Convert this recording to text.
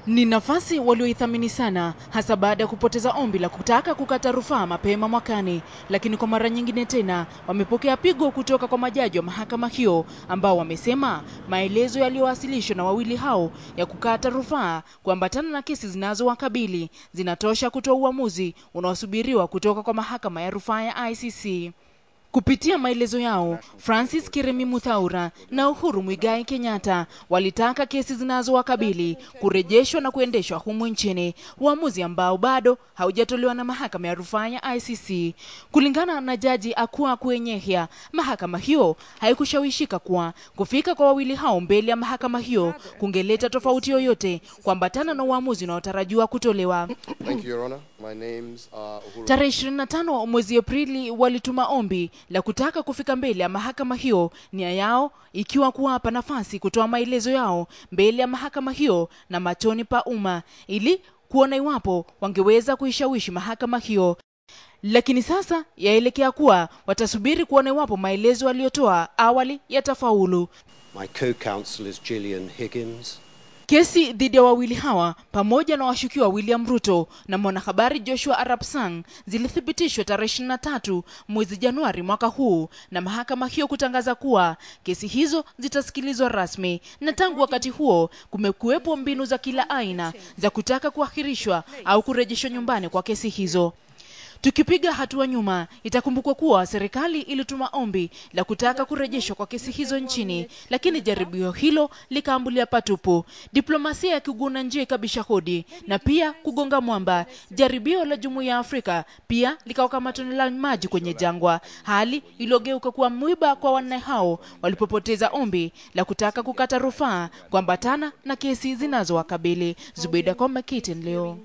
Ni nafasi walioithamini sana, hasa baada ya kupoteza ombi la kutaka kukata rufaa mapema mwakani, lakini kwa mara nyingine tena wamepokea pigo kutoka kwa majaji wa mahakama hiyo ambao wamesema maelezo yaliyowasilishwa na wawili hao ya kukata rufaa kuambatana na kesi zinazowakabili zinatosha kutoa uamuzi unaosubiriwa kutoka kwa mahakama ya rufaa ya ICC. Kupitia maelezo yao, Francis Kiremi Muthaura na Uhuru Muigai Kenyatta walitaka kesi zinazowakabili kurejeshwa na kuendeshwa humu nchini, uamuzi ambao bado haujatolewa na mahakama ya rufaa ya ICC. Kulingana na Jaji Akua Kwenyehia, mahakama hiyo haikushawishika kuwa kufika kwa wawili hao mbele ya mahakama hiyo kungeleta tofauti yoyote kuambatana na uamuzi unaotarajiwa kutolewa. Thank you, Your Honor. My name's Uhuru. Tarehe 25 mwezi Aprili walituma ombi la kutaka kufika mbele ya mahakama hiyo, nia yao ikiwa kuwapa nafasi kutoa maelezo yao mbele ya mahakama hiyo na machoni pa umma ili kuona iwapo wangeweza kuishawishi mahakama hiyo. Lakini sasa yaelekea kuwa watasubiri kuona iwapo maelezo waliotoa awali yatafaulu. My co-counsel is Gillian Higgins. Kesi dhidi ya wawili hawa pamoja na washukiwa William Ruto na mwanahabari Joshua Arap Sang zilithibitishwa tarehe 23 mwezi Januari mwaka huu na mahakama hiyo kutangaza kuwa kesi hizo zitasikilizwa rasmi, na tangu wakati huo kumekuwepo mbinu za kila aina za kutaka kuahirishwa au kurejeshwa nyumbani kwa kesi hizo. Tukipiga hatua nyuma, itakumbukwa kuwa serikali ilituma ombi la kutaka kurejeshwa kwa kesi hizo nchini, lakini jaribio hilo likaambulia patupu. Diplomasia ya kiguna njia ikabisha hodi na pia kugonga mwamba. Jaribio la Jumuiya ya Afrika pia likawa kama tone la maji kwenye jangwa, hali iliyogeuka kuwa mwiba kwa wanne hao walipopoteza ombi la kutaka kukata rufaa kuambatana na kesi zinazowakabili. Zubeida Komba, KTN leo.